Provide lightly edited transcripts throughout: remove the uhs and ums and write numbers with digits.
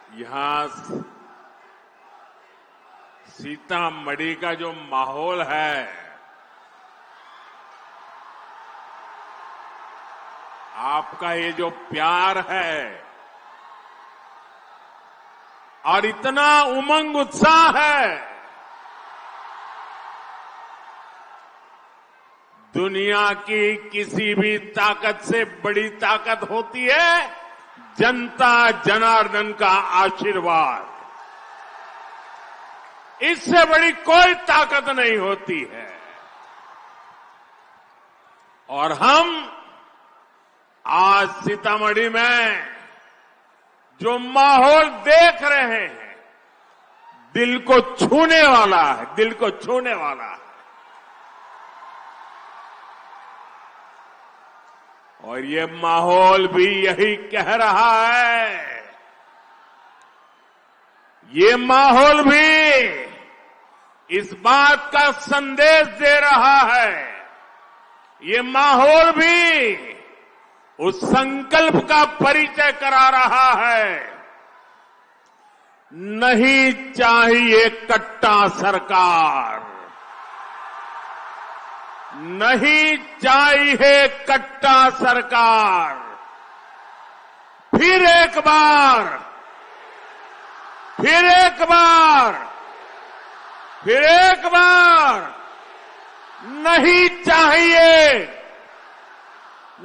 यहां सीतामढ़ी का जो माहौल है, आपका ये जो प्यार है और इतना उमंग उत्साह है, दुनिया की किसी भी ताकत से बड़ी ताकत होती है जनता जनार्दन का आशीर्वाद। इससे बड़ी कोई ताकत नहीं होती है। और हम आज सीतामढ़ी में जो माहौल देख रहे हैं, दिल को छूने वाला है, दिल को छूने वाला है। और ये माहौल भी यही कह रहा है, ये माहौल भी इस बात का संदेश दे रहा है, ये माहौल भी उस संकल्प का परिचय करा रहा है, नहीं चाहिए कट्टा सरकार, नहीं चाहिए कट्टा सरकार। फिर एक बार, फिर एक बार, फिर एक बार, नहीं चाहिए,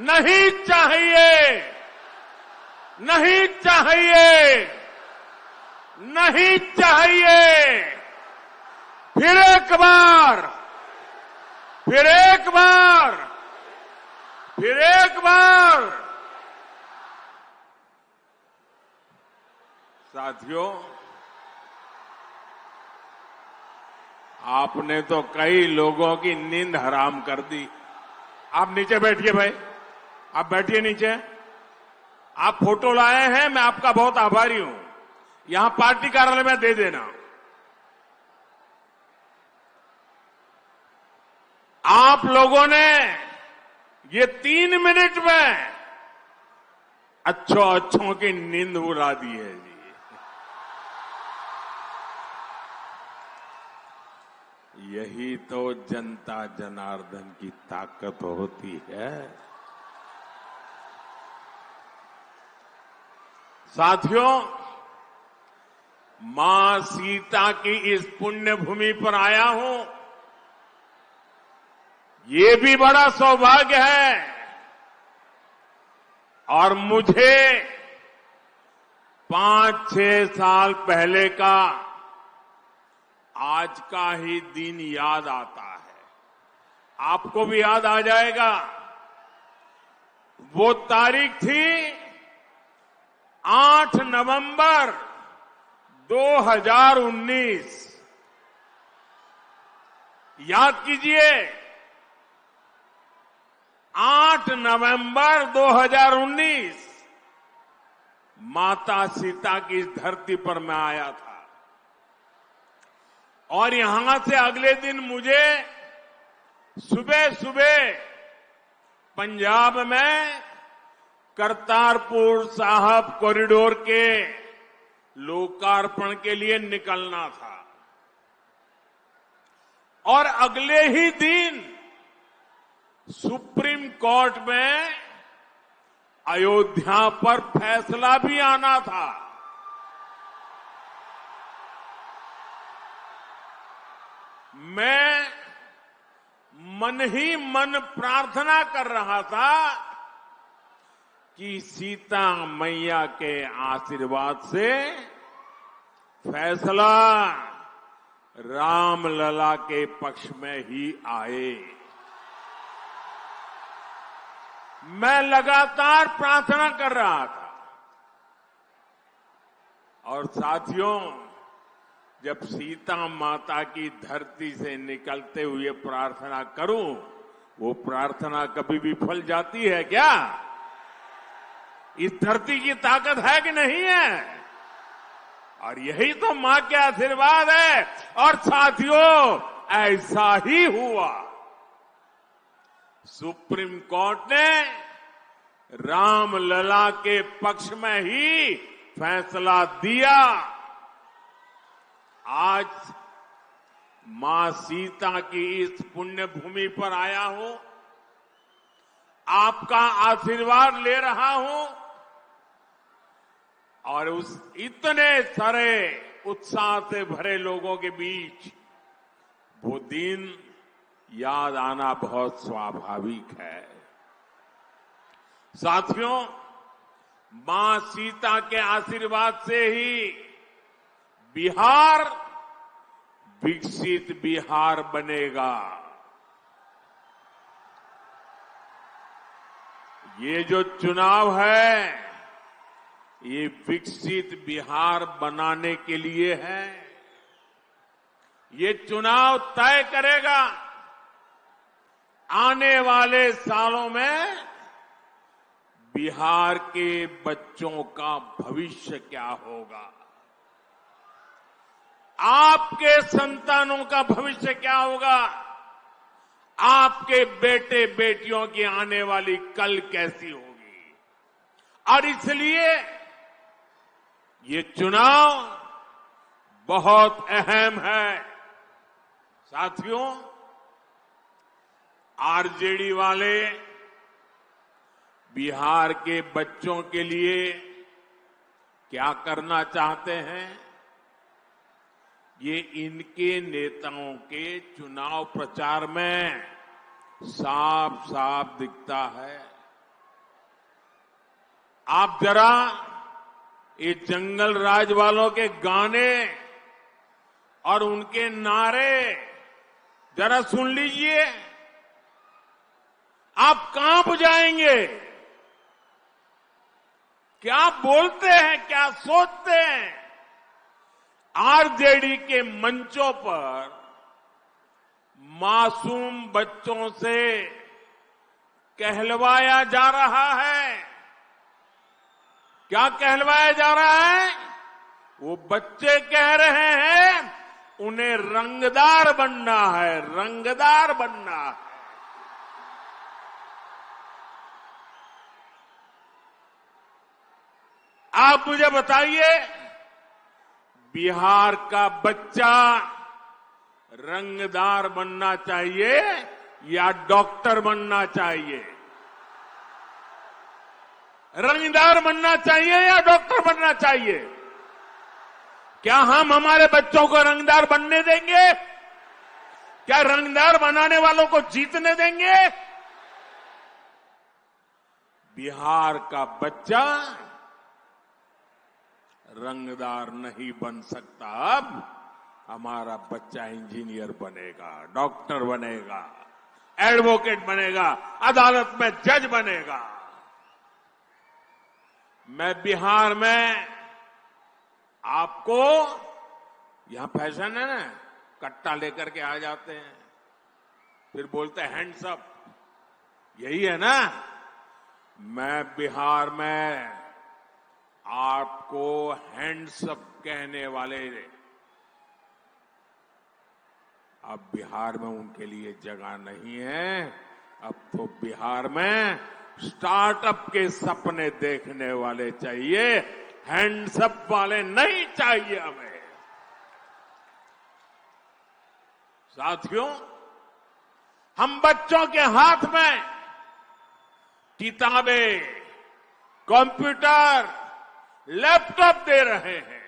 नहीं चाहिए, नहीं चाहिए, नहीं चाहिए। फिर एक बार, फिर एक बार, फिर एक बार। साथियों, आपने तो कई लोगों की नींद हराम कर दी। आप नीचे बैठिए भाई, आप बैठिए नीचे। आप फोटो लाए हैं, मैं आपका बहुत आभारी हूं। यहां पार्टी कार्यालय में दे देना। आप लोगों ने ये 3 मिनट में अच्छों की नींद उड़ा दी है जी। यही तो जनता जनार्दन की ताकत होती है। साथियों, मां सीता की इस पुण्य भूमि पर आया हूं, ये भी बड़ा सौभाग्य है। और मुझे 5-6 साल पहले का आज का ही दिन याद आता है। आपको भी याद आ जाएगा। वो तारीख थी 8 नवंबर 2019। याद कीजिए, 8 नवंबर 2019 माता सीता की इस धरती पर मैं आया था। और यहां से अगले दिन मुझे सुबह सुबह पंजाब में करतारपुर साहब कॉरिडोर के लोकार्पण के लिए निकलना था। और अगले ही दिन सुप्रीम कोर्ट में अयोध्या पर फैसला भी आना था। मैं मन ही मन प्रार्थना कर रहा था कि सीता मैया के आशीर्वाद से फैसला रामलला के पक्ष में ही आए। मैं लगातार प्रार्थना कर रहा था। और साथियों, जब सीता माता की धरती से निकलते हुए प्रार्थना करूं, वो प्रार्थना कभी विफल जाती है क्या? इस धरती की ताकत है कि नहीं है? और यही तो मां के आशीर्वाद है। और साथियों, ऐसा ही हुआ। सुप्रीम कोर्ट ने रामलला के पक्ष में ही फैसला दिया। आज मां सीता की इस पुण्य भूमि पर आया हूं, आपका आशीर्वाद ले रहा हूं और उस इतने सारे उत्साह से भरे लोगों के बीच वो दिन याद आना बहुत स्वाभाविक है। साथियों, मां सीता के आशीर्वाद से ही बिहार विकसित बिहार बनेगा। ये जो चुनाव है, ये विकसित बिहार बनाने के लिए है। ये चुनाव तय करेगा आने वाले सालों में बिहार के बच्चों का भविष्य क्या होगा, आपके संतानों का भविष्य क्या होगा, आपके बेटे बेटियों की आने वाली कल कैसी होगी। और इसलिए ये चुनाव बहुत अहम है। साथियों, आरजेडी वाले बिहार के बच्चों के लिए क्या करना चाहते हैं, ये इनके नेताओं के चुनाव प्रचार में साफ साफ दिखता है। आप जरा ये जंगल राज वालों के गाने और उनके नारे जरा सुन लीजिए, आप कांप जाएंगे। क्या बोलते हैं, क्या सोचते हैं। आरजेडी के मंचों पर मासूम बच्चों से कहलवाया जा रहा है। क्या कहलवाया जा रहा है? वो बच्चे कह रहे हैं उन्हें रंगदार बनना है, रंगदार बनना है। आप मुझे बताइए, बिहार का बच्चा रंगदार बनना चाहिए या डॉक्टर बनना चाहिए? रंगदार बनना चाहिए या डॉक्टर बनना चाहिए? क्या हम हमारे बच्चों को रंगदार बनने देंगे? क्या रंगदार बनाने वालों को जीतने देंगे? बिहार का बच्चा रंगदार नहीं बन सकता। अब हमारा बच्चा इंजीनियर बनेगा, डॉक्टर बनेगा, एडवोकेट बनेगा, अदालत में जज बनेगा। मैं बिहार में आपको, यहां फैशन है ना, कट्टा लेकर के आ जाते हैं, फिर बोलते हैं हैंड्स अप, यही है ना। मैं बिहार में आपको हैंड्स अप कहने वाले, अब बिहार में उनके लिए जगह नहीं है। अब तो बिहार में स्टार्टअप के सपने देखने वाले चाहिए, हैंड्स अप वाले नहीं चाहिए हमें। साथियों, हम बच्चों के हाथ में किताबें, कंप्यूटर, लैपटॉप दे रहे हैं।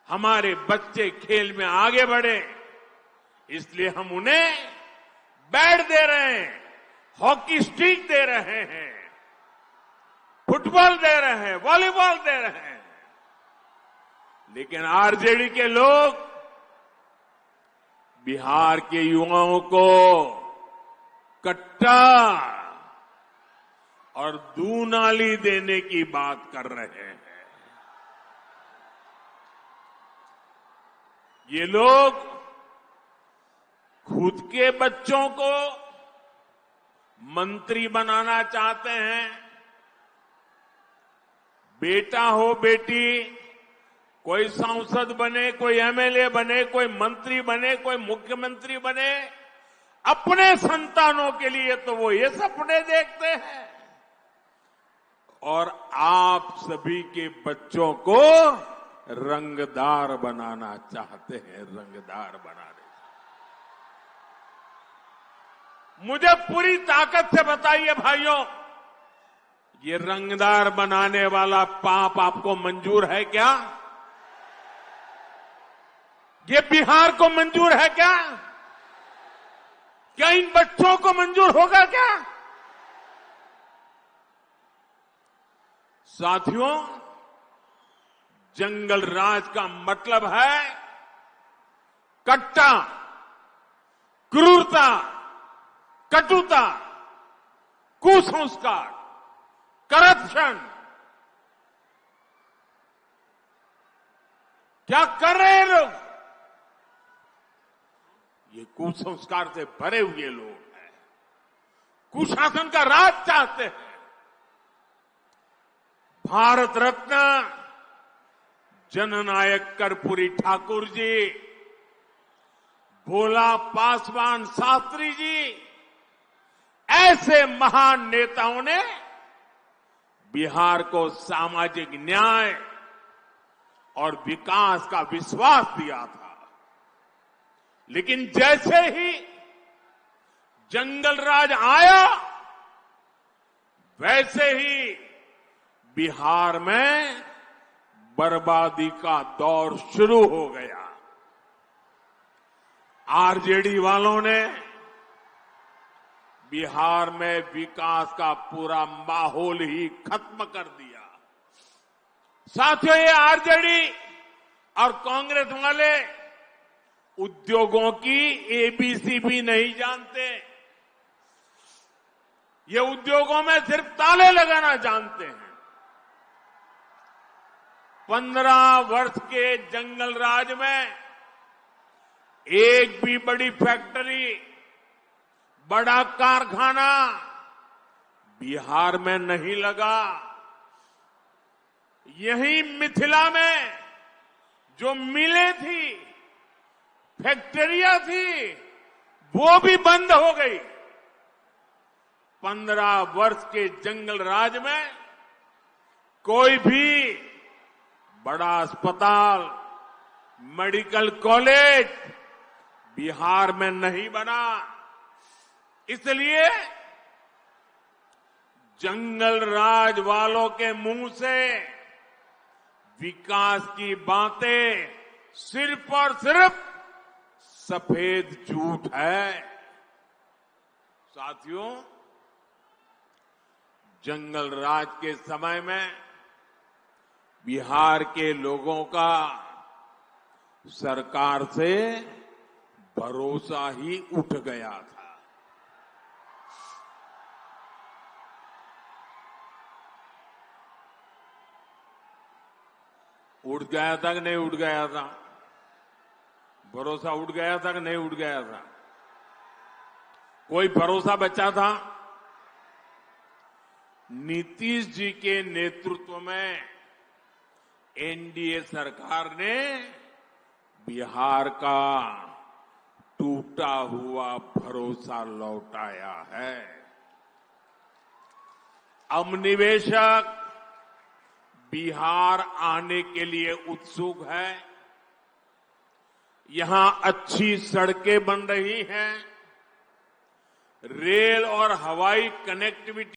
हमारे बच्चे खेल में आगे बढ़े, इसलिए हम उन्हें बैट दे रहे हैं, हॉकी स्टिक दे रहे हैं, फुटबॉल दे रहे हैं, वॉलीबॉल दे रहे हैं। लेकिन आरजेडी के लोग बिहार के युवाओं को कट्टा और दूनाली देने की बात कर रहे हैं। ये लोग खुद के बच्चों को मंत्री बनाना चाहते हैं। बेटा हो बेटी, कोई सांसद बने, कोई एमएलए बने, कोई मंत्री बने, कोई मुख्यमंत्री बने, अपने संतानों के लिए तो वो ये सपने देखते हैं। और आप सभी के बच्चों को रंगदार बनाना चाहते हैं, रंगदार बना रहे। मुझे पूरी ताकत से बताइए भाइयों, ये रंगदार बनाने वाला पाप आपको मंजूर है क्या? ये बिहार को मंजूर है क्या? क्या इन बच्चों को मंजूर होगा क्या? साथियों, जंगल राज का मतलब है कट्टा, क्रूरता, कटुता, कुसंस्कार, करप्शन। क्या कर रहे हैं लोग? ये कुसंस्कार से भरे हुए लोग हैं, कुशासन का राज चाहते हैं। भारत रत्न जननायक कर्पूरी ठाकुर जी, भोला पासवान शास्त्री जी, ऐसे महान नेताओं ने बिहार को सामाजिक न्याय और विकास का विश्वास दिया था। लेकिन जैसे ही जंगल राज आया, वैसे ही बिहार में बर्बादी का दौर शुरू हो गया। आरजेडी वालों ने बिहार में विकास का पूरा माहौल ही खत्म कर दिया। साथियों, ये आरजेडी और कांग्रेस वाले उद्योगों की एबीसी भी नहीं जानते। ये उद्योगों में सिर्फ ताले लगाना जानते हैं। 15 वर्ष के जंगल राज में एक भी बड़ी फैक्ट्री, बड़ा कारखाना बिहार में नहीं लगा। यही मिथिला में जो मिलें थी, फैक्ट्रियां थी, वो भी बंद हो गई। 15 वर्ष के जंगल राज में कोई भी बड़ा अस्पताल, मेडिकल कॉलेज बिहार में नहीं बना। इसलिए जंगल राज वालों के मुंह से विकास की बातें सिर्फ और सिर्फ सफेद झूठ है। साथियों, जंगल राज के समय में बिहार के लोगों का सरकार से भरोसा ही उठ गया था। उठ गया था कि नहीं उठ गया था? भरोसा उठ गया था कि नहीं उठ गया था? कोई भरोसा बचा था? नीतीश जी के नेतृत्व में एनडीए सरकार ने बिहार का टूटा हुआ भरोसा लौटाया है। अब निवेशक बिहार आने के लिए उत्सुक है। यहां अच्छी सड़कें बन रही हैं, रेल और हवाई कनेक्टिविटी